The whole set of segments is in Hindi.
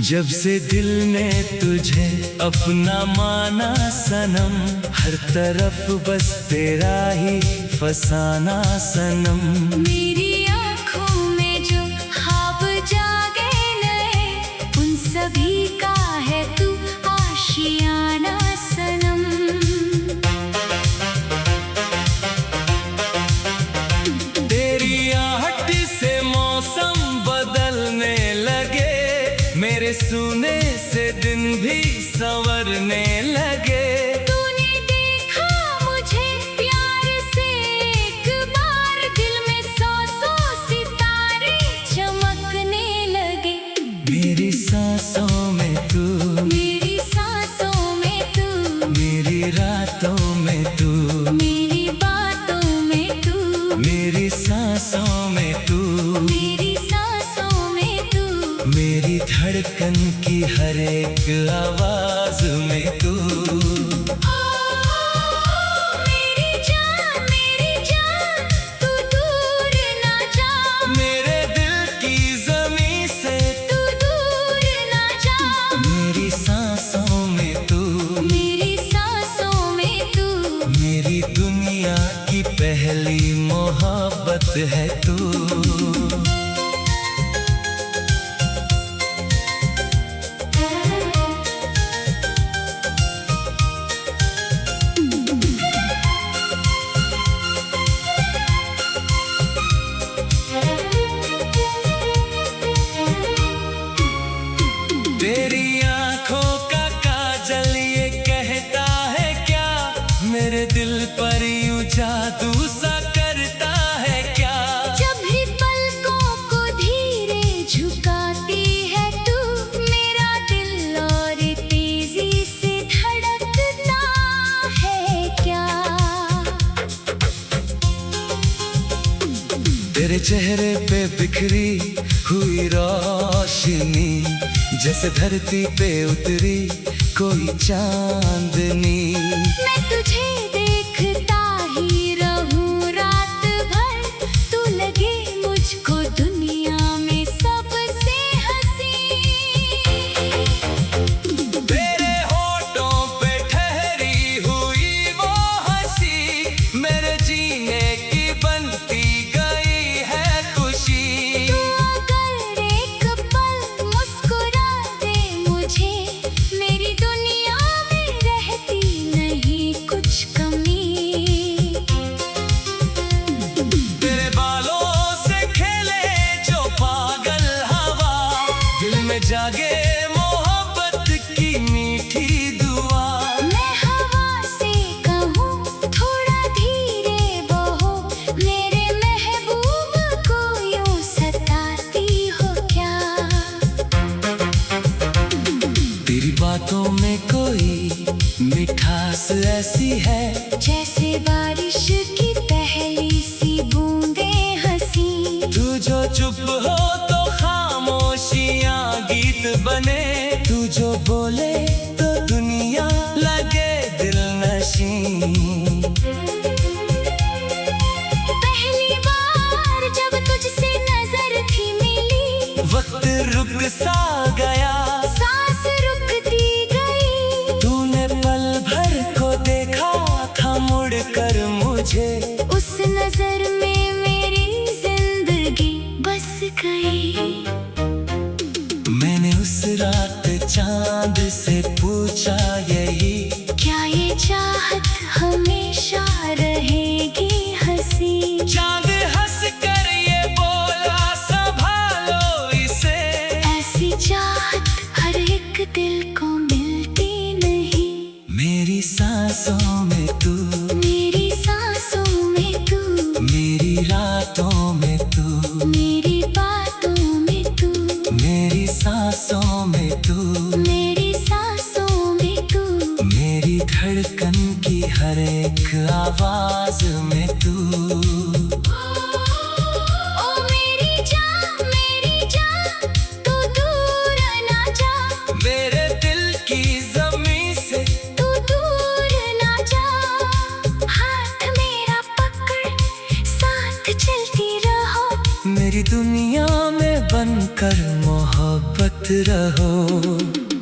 जब से दिल ने तुझे अपना माना सनम, हर तरफ बस तेरा ही फसाना सनम। मेरी आँखों में जो ख्वाब जागे नए, उन सभी का है तू आशियाना सनम। तेरी आहट से मौसम बदलने लगे, मेरे सूने से दिन भी संवरने लगे। तूने देखा मुझे प्यार से एक बार, दिल में सौ सौ सितारे चमकने लगे। मेरी सांसों में तू, मेरी सांसों में तू, मेरी रातों में तू, मेरी बातों में तू, मेरी सांसों में तू, मेरी सांसों में तू, मेरी धड़कन की हर एक आवाज में तू। मेरी जान तू दूर ना जा, मेरे दिल की ज़मीं से तू दूर ना जा। मेरी सांसों में तू, मेरी सांसों में तू, मेरी दुनिया की पहली मोहब्बत है तू। तेरी आँखों का काजल ये कहता है क्या, मेरे दिल पर यूं जादू सा करता है क्या। जब भी पलकों को धीरे झुकाती है तू, मेरा दिल और तेजी से धड़कता है क्या। तेरे चेहरे पे बिखरी हुई रोशनी, जैसे धरती पे उतरी कोई चांदनी। मैं तुझे देखता ही रहूं रात भर, तू लगे मुझको दुनिया में सबसे हंसी। तेरे होठों पे ठहरी हुई वो हंसी, मेरे जीने की बनती गई है खुशी। तू अगर एक पल मुस्कुरा दे मुझे, मेरी दुनिया में रहती नहीं कुछ कमी। तेरे बालों से खेले जो पागल हवा, दिल में जागे मोहब्बत की मीठी दुआ। मैं हवा से कहूँ थोड़ा धीरे बहो, मेरे महबूब को यूं सताती हो क्या। तेरी बातों में कोई मिठास ऐसी है, जैसे बारिश की पहली सी बूंदें हंसी। तू जो चुप हो तो खामोशियाँ गीत बने, तू जो बोले तो दुनिया लगे दिल नशीं। पहली बार जब तुझसे नजर थी मिली, वक्त रुक सा गया, सांस रुकती गई। तूने पल भर को देखा था मुड़ कर मुझे, उस नजर में मेरी जिंदगी बस गई। मैंने उस रात चांद से पूछा यही, क्या ये चाहत हमेशा रहेगी हंसी। चांद हंस कर ये बोला संभालो इसे, ऐसी चाहत हर एक दिल को मिलती नहीं। मेरी सांसों में तू, मेरी सांसों में तू, मेरी रातों में तू, मेरी बातों में तू, मेरी सांसों में तू, मेरी सांसों में तू, मेरी धड़कन की हर एक आवाज में तू। ओ मेरी जान तू दूर ना जा, मेरे दिल की ज़मीं से तू दूर ना जा। हाथ मेरा पकड़ साथ चलती रहो, मेरी दुनिया में बनकर मोहब्बत रहो।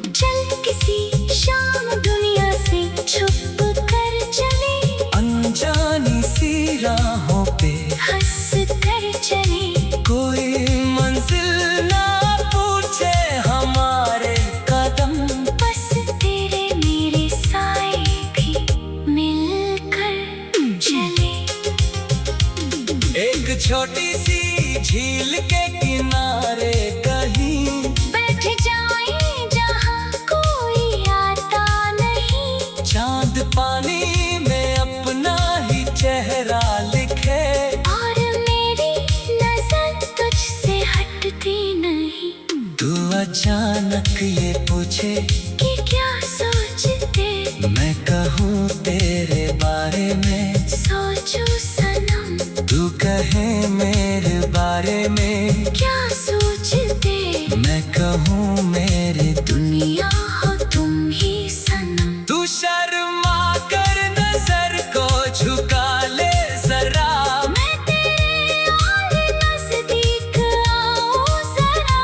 चल किसी शाम दुनिया से छुप कर चले, अनजानी सी राहों पे हंस कर चले। कोई मंजिल ना पूछे हमारे कदम, बस तेरे मेरे साए भी मिलकर चले। एक छोटी सी झील के किनारे कहीं बैठ जाए जहाँ कोई आता नहीं, चांद पानी में अपना ही चेहरा लिखे। और मेरी नजर तुझसे हटती नहीं। तू अचानक ये पूछे कि क्या सोचते, मैं कहूँ तेरे बारे में। सोचो सनम, तू कहे मेरे बारे में। क्या सोचते, मैं कहूँ मेरे दुनिया हो तुम ही सनम। तू शर्मा कर नजर को झुका ले जरा, मैं तेरे और नजदीक आऊं जरा।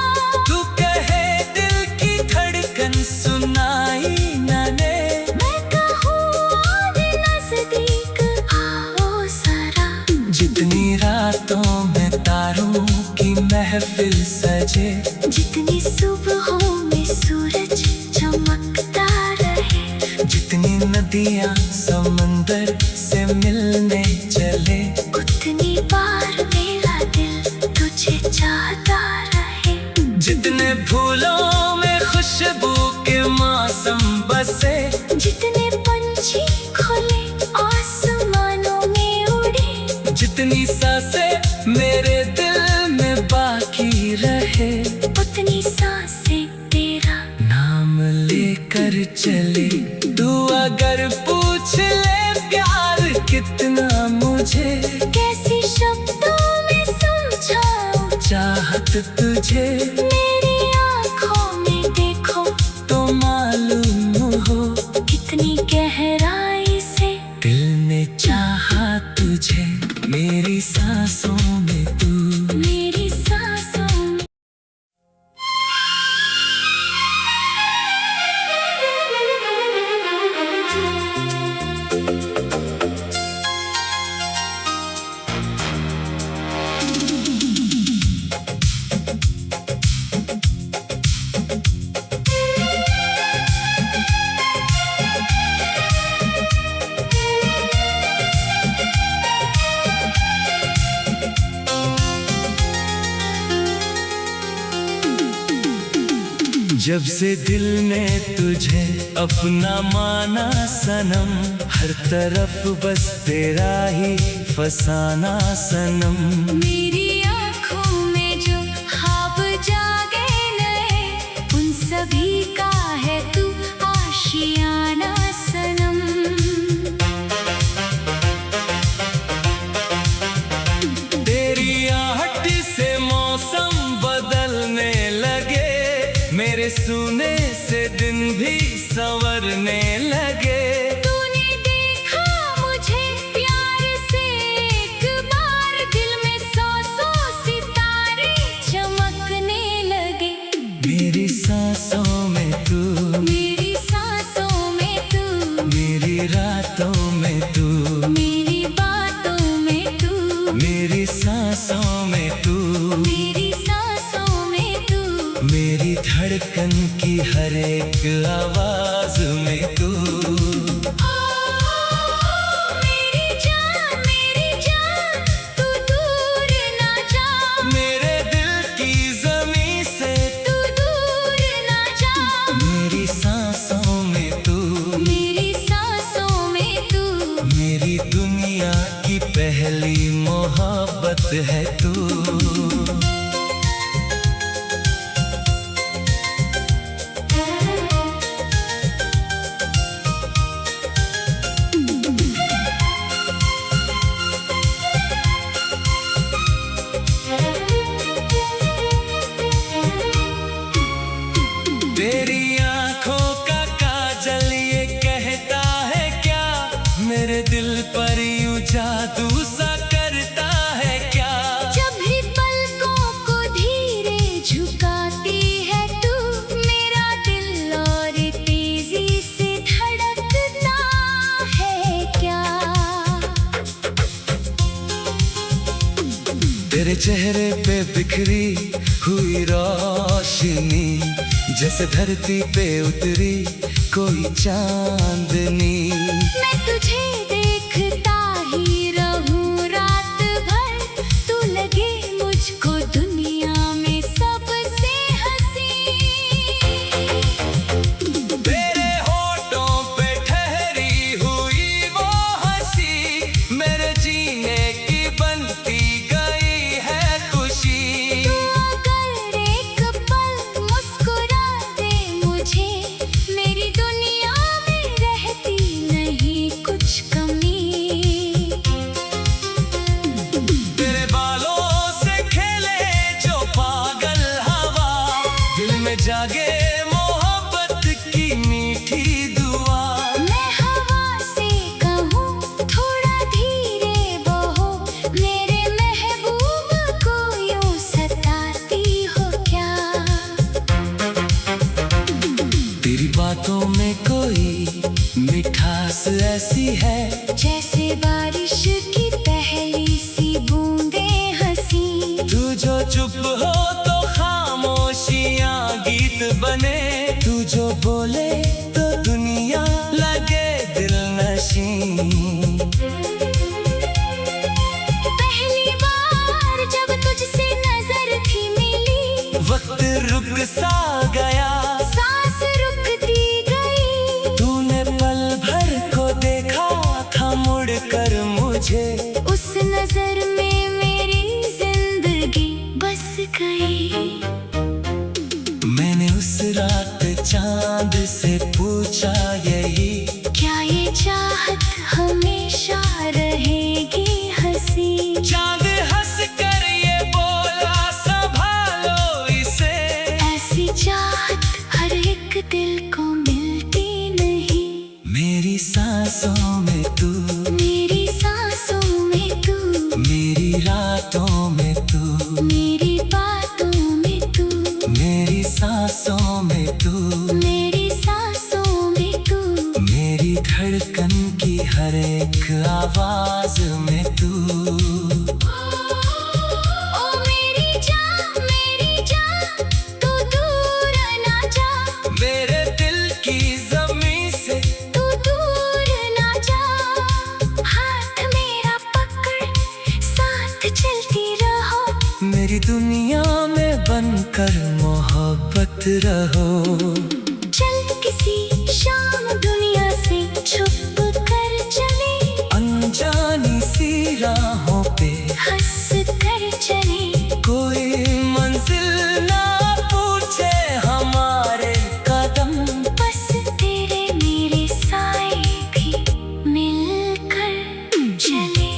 तू कहे दिल की धड़कन सुनाई न दे। मैं कहूँ और नजदीक आओ जरा। जितनी रातों में तारों की महफिल सजे, जितनी सुबहों में सूरज चमकता रहे, जितनी नदियाँ समंदर से मिलने चले, उतनी बार मेरा दिल तुझे चाहता रहे। जितने फूलों में खुशबू के मौसम बसे, जितने पंछी खुले आसमानों में उड़े, जितनी सांसें मेरे दिल में बाकी रहे, उतनी सांसें तेरा नाम लेकर चले। तू अगर पूछ ले प्यार कितना मुझे, कैसी शब्दों में समझाऊं चाहत तुझे। मेरी आँखों में देखो तो मालूम हो कितनी गहराई से दिल ने चाहा तुझे। मेरी सांसों में तू, मेरी सांसों में। जब से दिल ने तुझे अपना माना सनम, हर तरफ बस तेरा ही फसाना सनम। मेरी आँखों में जो ख्वाब जागे नए, उन सभी का है तू आशियाना सनम। तेरी आहट से मौसम बदलने लगे, मेरे सूने से दिन भी संवरने लगे। तूने देखा मुझे प्यार से एक बार, दिल में सौ सौ सितारे चमकने लगे। मेरी सांसों में तू, मेरी सांसों में तू, मेरी रातों में तू, मेरी बातों में तू, मेरी सांसों में तू, मेरी सांसों में तू, मेरी धड़कन की हर एक आवाज में तू। मेरी जान तू दूर ना जा, मेरे दिल की ज़मीं से तू दूर ना जा। मेरी सांसों में तू, मेरी सांसों में तू, मेरी दुनिया की पहली मोहब्बत है तू। तेरी आंखों का काजल ये कहता है क्या, मेरे दिल पर यूं जादू सा करता है क्या। जब भी पलकों को धीरे झुकाती है तू, तेरे चेहरे पे बिखरी हुई रोशनी, जैसे धरती पे उतरी कोई चांदनी। मैं तुझे देखता ही रहूं रात भर, तू लगे मुझको दुनिया में सबसे हंसी। तेरे होठों पे ठहरी हुई वो हंसी, मेरे जीने की बनती गई है खुशी। तू अगर एक पल मुस्कुरा दे मुझे, मेरी दुनिया में रहती नहीं कुछ कमी। तेरे बालों से खेले जो पागल हवा, दिल में जागे मोहब्बत की मीठी दुआ। मैं हवा से कहूँ थोड़ा धीरे बहो, मेरे महबूब को यूं सताती हो क्या। तेरी बातों में कोई मिठास ऐसी है, जैसे बारिश की पहली सी बूंदें हंसी। तू जो चुप हो तो खामोशियाँ गीत बने, तू जो बोले तो दुनिया लगे दिलनशीं। पहली बार जब तुझसे नजर थी मिली, वक्त रुक सा गया, सांस रुकती गई। तूने पल भर को देखा था मुड़ कर मुझे, उस नजर में मेरी जिंदगी बस गई। मैंने उस रात चांद से पूछा यही, क्या ये चाहत हमेशा रहेगी हंसी। चांद हंस कर ये बोला संभालो इसे, ऐसी चाहत हर एक दिल को मिलती नहीं। मेरी सांसों में तू, मेरी सांसों में तू, मेरी रातों में तू, मेरी बातों में तू, मेरी सांसों में तू, मेरी सांसों में तू, मेरी धड़कन की हर एक आवाज में तू। ओ मेरी जान तू दूर ना जा, मेरे दिल की ज़मीं से तू दूर ना जा। हाथ मेरा पकड़ साथ चलती रहो, मेरी दुनिया में बनकर मोहब्बत रहो। चल किसी शाम दुनिया से छुप कर चले, अनजानी सी राहों पे हंस कर चले। कोई मंजिल ना पूछे हमारे कदम, बस तेरे मेरे साए भी मिलकर चले।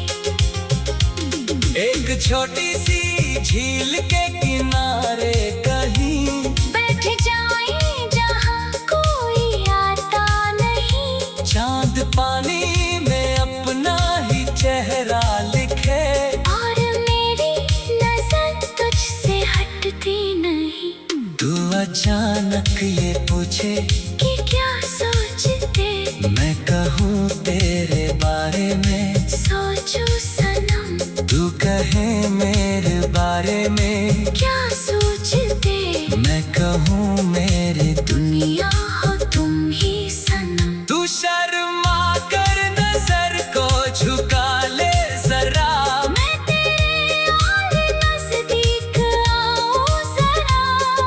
एक छोटी सी झील के किनारे कहीं बैठ जाए जहाँ कोई आता नहीं, चांद पानी में अपना ही चेहरा लिखे, और मेरी नजर तुझसे हटती नहीं। तू अचानक ये पूछे कि क्या सोचते, मैं कहूँ तेरे बारे में, सोचो सनम तू कहे मेरे बारे में, क्या सोचते। मैं कहूँ मेरे दुनिया हो तुम ही सनम। तू शर्मा कर नजर को झुका ले जरा, मैं तेरे और नजदीक आऊं जरा,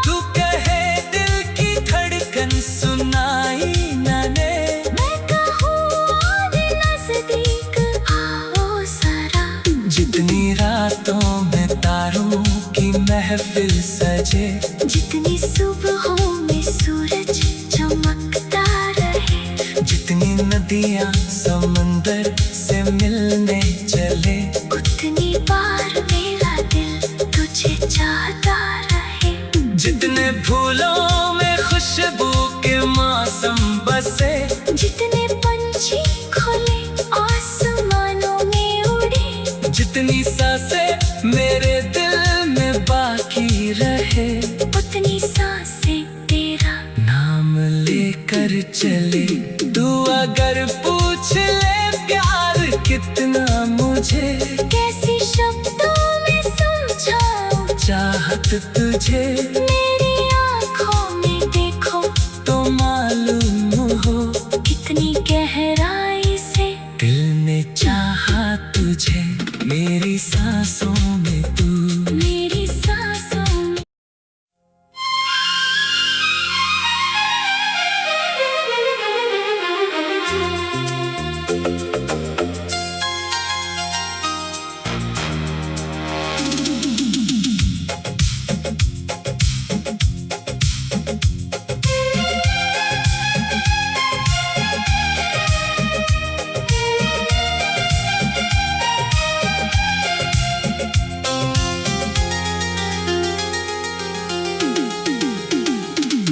तू कहे दिल की धड़कन सुनाई न दे, मैं कहूँ और नजदीक आओ जरा। जितनी रातों में तारों की महफिल सजे, जितनी सुबहों में सूरज चमकता रहे, जितनी नदियाँ समंदर से मिलने चले, उतनी बार मेरा दिल तुझे चाहता रहे। जितने फूलों में खुशबू के मौसम बसे, जितने पंछी खुले आसमानों में उड़े, जितनी सांसें मेरे दिल में बाकी रहे, उतनी सांसें तेरा नाम लेकर चले। तू अगर पूछ ले प्यार कितना मुझे, कैसे शब्दों में समझ चाहत तुझे मेरी आँखों में देखो तो मालूम हो कितनी गहराई से दिल ने चाहा तुझे। मेरी सांसों में तू, मेरी सांसों में।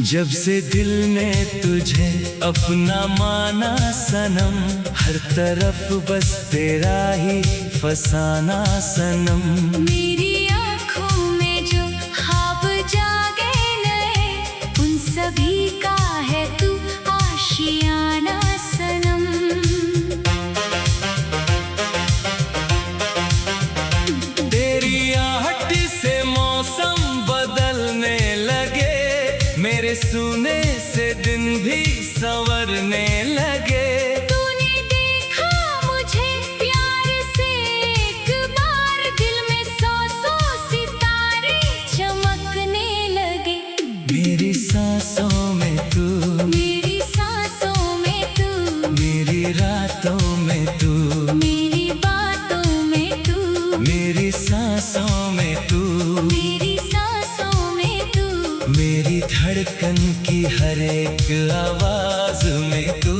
जब से दिल ने तुझे अपना माना सनम, हर तरफ बस तेरा ही फसाना सनम। मेरी आँखों में जो ख्वाब जागे नए, उन सभी का है तू आशियाना सनम। तेरी आहट से मौसम बदलने लगे, मेरे सूने से दिन भी संवरने लगे। तूने देखा मुझे प्यार से एक बार, दिल में सौ सौ सितारे चमकने लगे। मेरी सांसों में तू, मेरी सांसों में तू, मेरी रातों में तू, मेरी बातों में तू, मेरी सांसों में तू, मेरी सांसों में तू, मेरी धड़कन की हर एक आवाज में तू।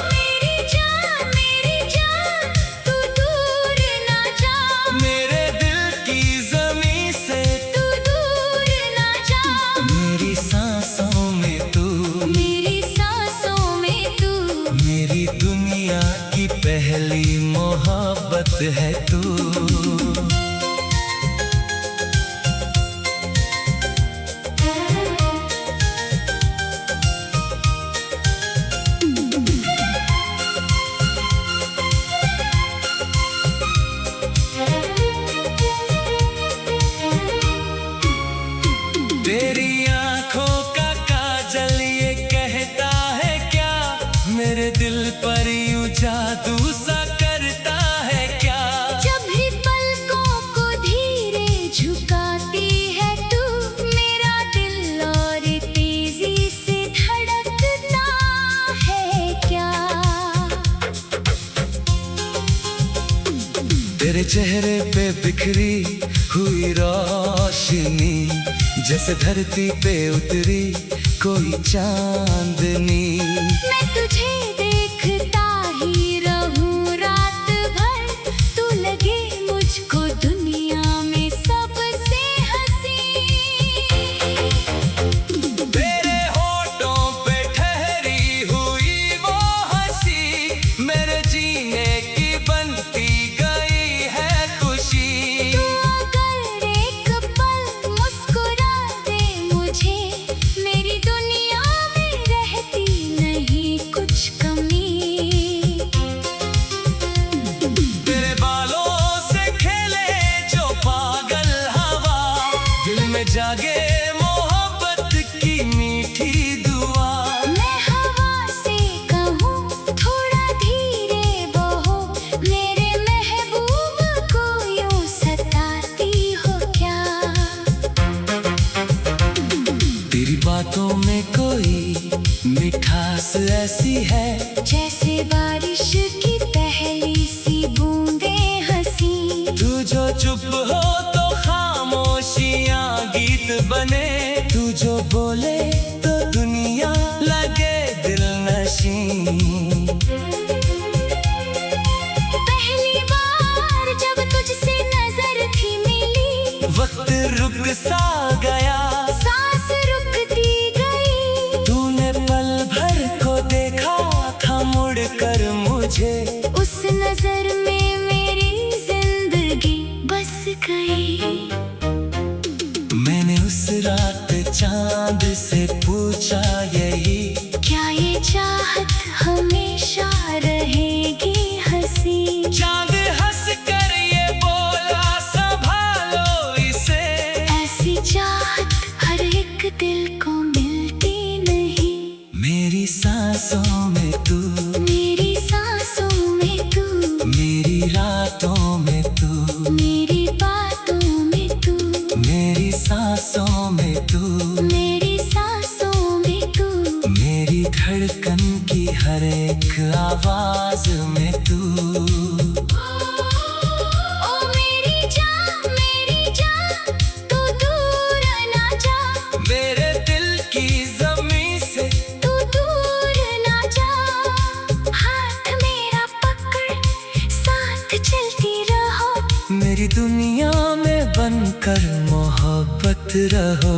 मेरी जान तू दूर ना जा, मेरे दिल की ज़मीं से तू दूर ना जा। मेरी सांसों में तू, मेरी सांसों में तू, मेरी दुनिया की पहली मोहब्बत है तू। तेरी आंखों का काजल ये कहता है क्या, मेरे दिल पर यूं जादू सा करता है क्या। जब भी पलकों को धीरे झुकाती है तू, मेरा दिल और तेजी से धड़कता है क्या। तेरे चेहरे पे बिखरी हुई रोशनी, जैसे धरती पे उतरी कोई चांदनी। मैं तुझे देखता ही रहूं रात भर, तू लगे मुझको दुनिया में सबसे हंसी। तेरे होठों पे ठहरी हुई वो हंसी, मेरे जीने की बनती गई है खुशी। तू अगर एक पल मुस्कुरा दे मुझे, मेरी दुनिया में रहती नहीं कुछ कमी। तेरे बालों से खेले जो पागल हवा, दिल में जागे मोहब्बत की मीठी दुआ। मैं हवा से कहूँ थोड़ा धीरे बहो, मेरे महबूब को यूं सताती हो क्या। तेरी बातों में कोई मिठास ऐसी है, जैसे बारिश की पहली सी बूंदें हंसी। तू जो चुप हो तो खामोशियां गीत बने, तू जो बोले तो दुनिया लगे दिल नशीं। पहली बार जब तुझसे नजर थी मिली, वक्त रुक सा गया, सांस रुकती गई। तूने पल भर को देखा था मुड़ कर मुझे, उस नजर में मेरी जिंदगी बस गई। मैंने उस रात चांद से पूछा यही, क्या ये चाहत हमेशा रहेगी हंसी। चांद हंस कर ये बोला संभालो मेरी सांसों में तू, मेरी सांसों में तू, मेरी धड़कन की हर एक आवाज में तू। ओ मेरी जान तू दूर ना जा, मेरे दिल की ज़मीं से तू दूर ना जा। हाथ मेरा पकड़ साथ चलती रहो, मेरी दुनिया में बनकर मोहब्बत रहो।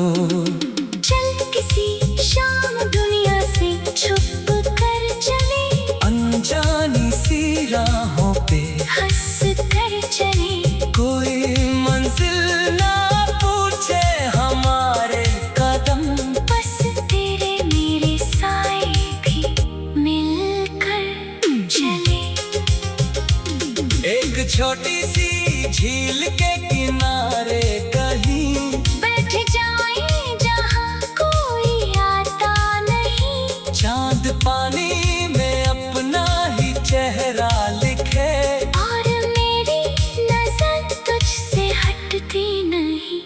चल किसी शाम दुनिया से छुप कर चले, अनजानी सी राहों पे हंस कर चले। कोई मंजिल ना पूछे हमारे कदम, बस तेरे मेरे साए भी मिलकर चले। एक छोटी सी झील के किनारे कहीं बैठ जाए जहाँ कोई आता नहीं, चांद पानी में अपना ही चेहरा लिखे। और मेरी नजर तुझसे हटती नहीं।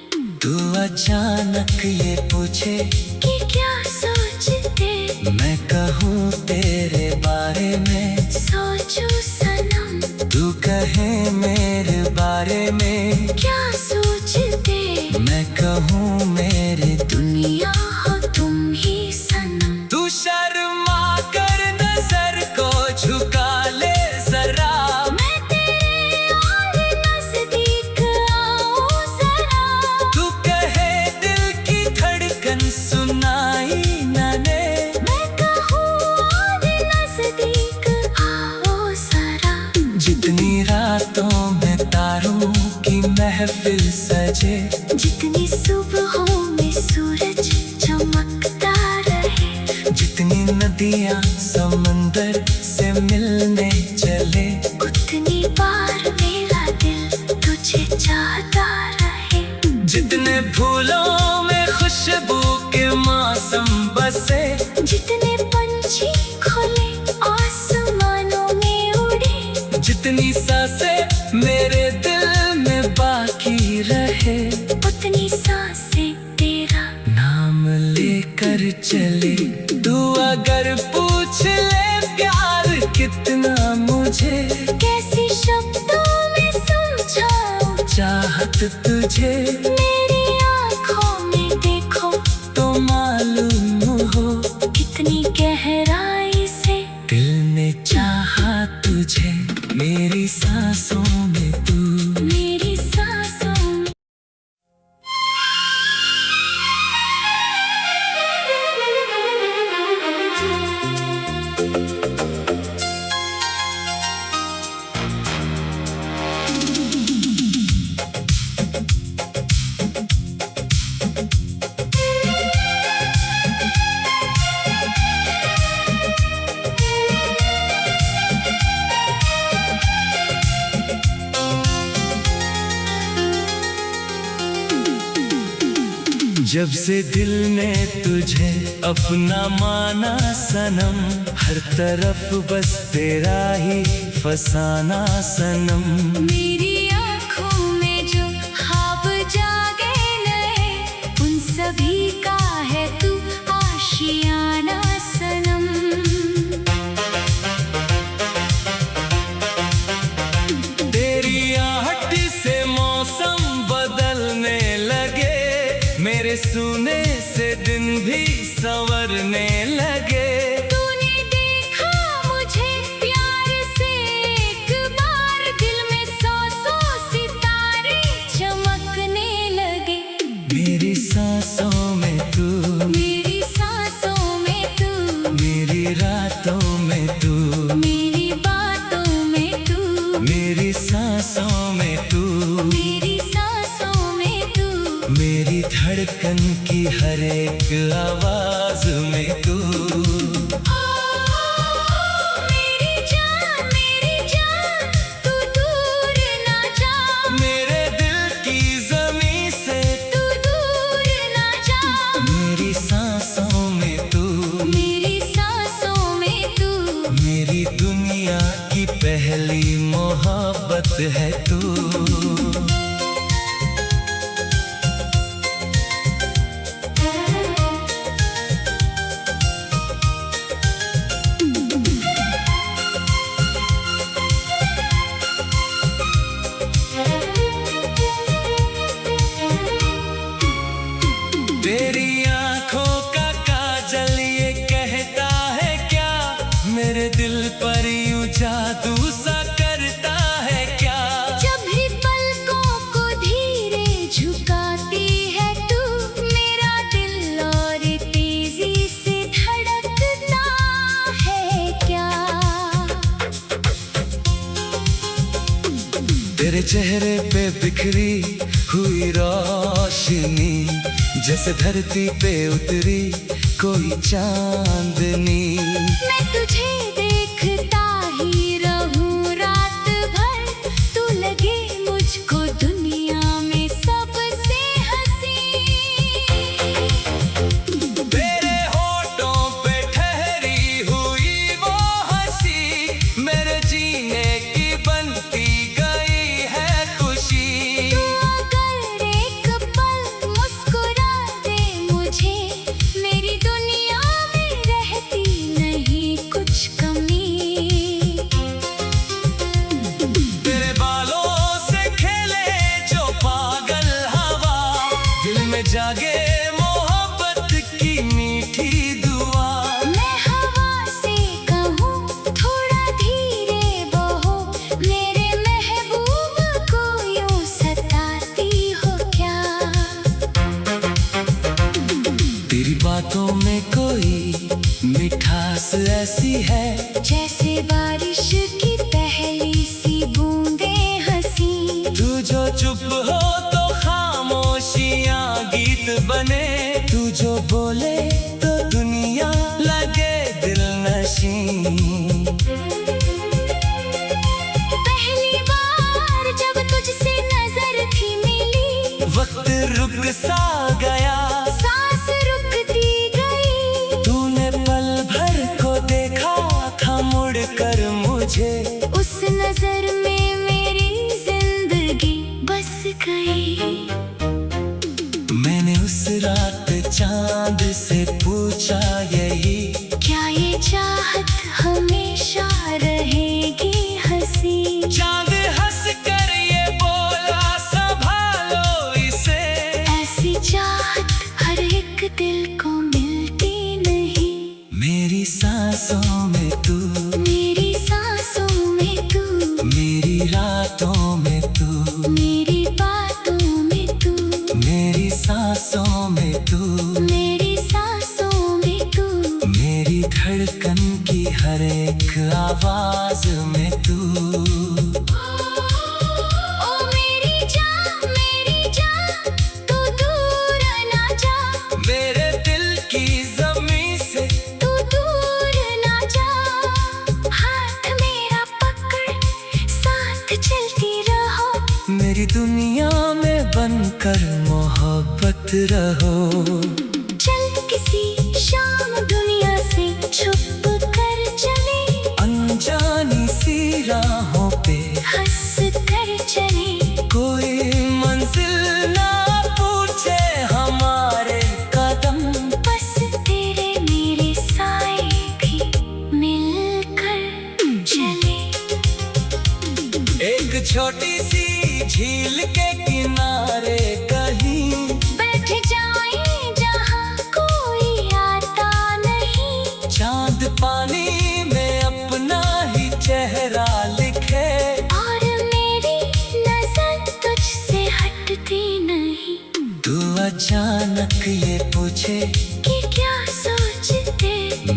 तू अचानक ये पूछे कि क्या सोचते, मैं कहूँ तेरे बारे में, सोचूं सनम तू कहे मेरे बारे में। क्या सोचते, मैं कहूँ मेरे दुनिया हो तुम ही सनम। तू शर्मा कर नजर को झुका ले जरा, मैं तेरे और नजदीक आऊं जरा। तू कहे दिल की धड़कन सुनाई न दे, मैं कहूँ और नजदीक आओ जरा। जितनी रातों में तारों की महफिल सजे, जितनी सुबहों में सूरज चमकता रहे, जितनी नदियाँ समंदर से मिलने चले, उतनी बार मेरा दिल तुझे चाहता रहे। जितने फूलों में खुशबू के मौसम बसे, जितने पंछी खुले आसमानों में उड़े, जितनी सांसें मेरे दिल में बाकी रहे, उतनी सांसें तेरा नाम लेकर चले। तू अगर पूछ ले प्यार कितना मुझे, कैसे शब्दों में समझाऊं चाहत तुझे मेरी आँखों में देखो तो मालूम हो। कितनी गहराई से दिल ने चाहा तुझे, मेरी सांसों में तू, मेरी सांसों में। जब से दिल ने तुझे अपना माना सनम, हर तरफ बस तेरा ही फसाना सनम। मेरी आँखों में जो ख्वाब जागे नए, उन सभी का है तू आशियाना सनम। तेरी आहट से मौसम बदलने लगे, मेरे सूने से दिन भी संवरने लगे। तूने देखा मुझे प्यार से एक बार, दिल में सौ सौ सितारे चमकने लगे। मेरी सांसों में तू, मेरी सांसों में तू, मेरी रातों में तू, मेरी बातों में तू, मेरी सांसों में तू, मेरी सांसों में तू, मेरी धड़कन की हर एक आवाज में तू। मेरी जान तू दूर ना जा, मेरे दिल की ज़मीं से तू दूर ना जा। मेरी सांसों में तू, मेरी सांसों में तू, मेरी दुनिया की पहली मोहब्बत है तू। तेरी आंखों का काजल ये कहता है क्या, मेरे दिल पर यूं जादू सा करता है क्या। जब भी पलकों को धीरे झुकाती है तू, मेरा दिल और तेजी से धड़कता है क्या। तेरे चेहरे पे बिखरी हुई रोशनी, जैसे धरती पे उतरी कोई चांदनी। मैं तुझे देखता ही रहूं रात भर, तू लगे मुझको दुनिया में सबसे हंसी। तेरे होठों पे ठहरी हुई वो हंसी, मेरे जीने की बनती गई है खुशी। तू अगर एक पल मुस्कुरा दे मुझे, मेरी दुनिया में रहती नहीं कुछ कमी। तेरे बालों से खेले जो पागल हवा, दिल में जागे मोहब्बत की मीठी दुआ। मैं हवा से कहूँ थोड़ा धीरे बहो, मेरे महबूब को यूं सताती हो क्या। तेरी बातों में कोई मिठास ऐसी है, जैसे बारिश की पहली सी बूंदें हंसी। तू जो चुप हो तो खामोशियां गीत बने, तू जो बोले तो दुनिया लगे दिलनशीं। पहली बार जब तुझसे नजर थी मिली, वक्त रुक सा गया, सांस रुकती गई। तूने पल भर को देखा था मुड़ कर मुझे, उस नजर में मेरी जिंदगी बस गई। मैंने उस रात चांद से पूछा यही, क्या ये चाहत हमेशा रहेगी हंसी। चांद हंस कर ये बोला संभालो इसे, ऐसी चाहत हर एक दिल को मिलती नहीं। मेरी सांसों में तू, मेरी सांसों में तू, मेरी रातों में तू, मेरी बातों में तू, मेरी सांसों में तू, मेरी सांसों में तू, मेरी धड़कन की हर एक आवाज में तू। ओ मेरी जान तू दूर ना जा, मेरे दिल की ज़मीं से तू दूर ना जा। हाथ मेरा पकड़ साथ चलती रहो, मेरी दुनिया में बनकर मोहब्बत रहो। चल किसी शाम दुनिया से छुप कर चले, अनजानी सी राहों पे हंस कर चले। कोई मंजिल ना पूछे हमारे कदम, बस तेरे मेरे साए भी मिलकर चले। एक छोटी सी झील के किनारे कहीं बैठ जाएं जहाँ कोई आता नहीं, चांद पानी में अपना ही चेहरा लिखे, और मेरी नजर तुझसे हटती नहीं। तू अचानक ये पूछे कि क्या सोचते,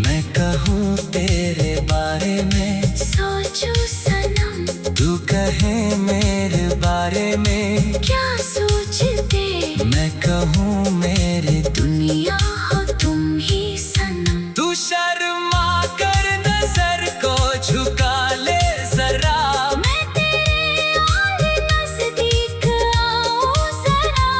मैं कहूँ तेरे बारे में, सोचूं सनम तू कहे मेरे बारे में, क्या सोचते। मैं कहूँ मेरे दुनिया हो तुम ही सनम। तू शर्मा कर नजर को झुका ले जरा, मैं तेरे और नजदीक आऊं जरा।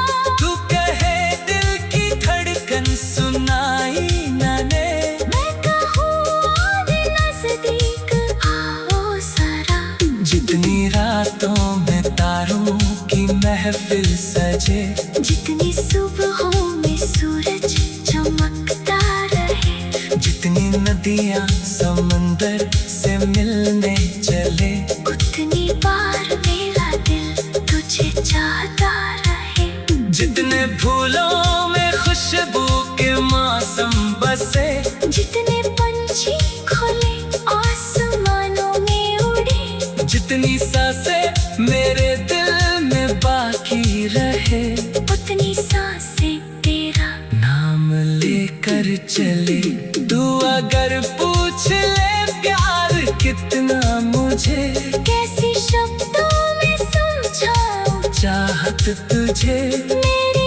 तू कहे दिल की धड़कन सुनाई न दे, मैं कहूँ और नजदीक आओ जरा। जितनी रातों में तारों की महफिल सजे, जितनी सुबहों में सूरज चमकता रहे, जितनी नदियाँ समंदर से मिलने चले, उतनी बार मेरा दिल तुझे चाहता रहे। जितने फूलों में खुशबू के मौसम बसे, जितने पंछी खुले आसमानों में उड़े, जितनी सांसें मेरे दिल में बाकी रहे, उतनी सांसें तेरा नाम लेकर चले। तू अगर पूछ ले प्यार कितना मुझे, कैसे शब्दों में समझाऊं चाहत तुझे मेरे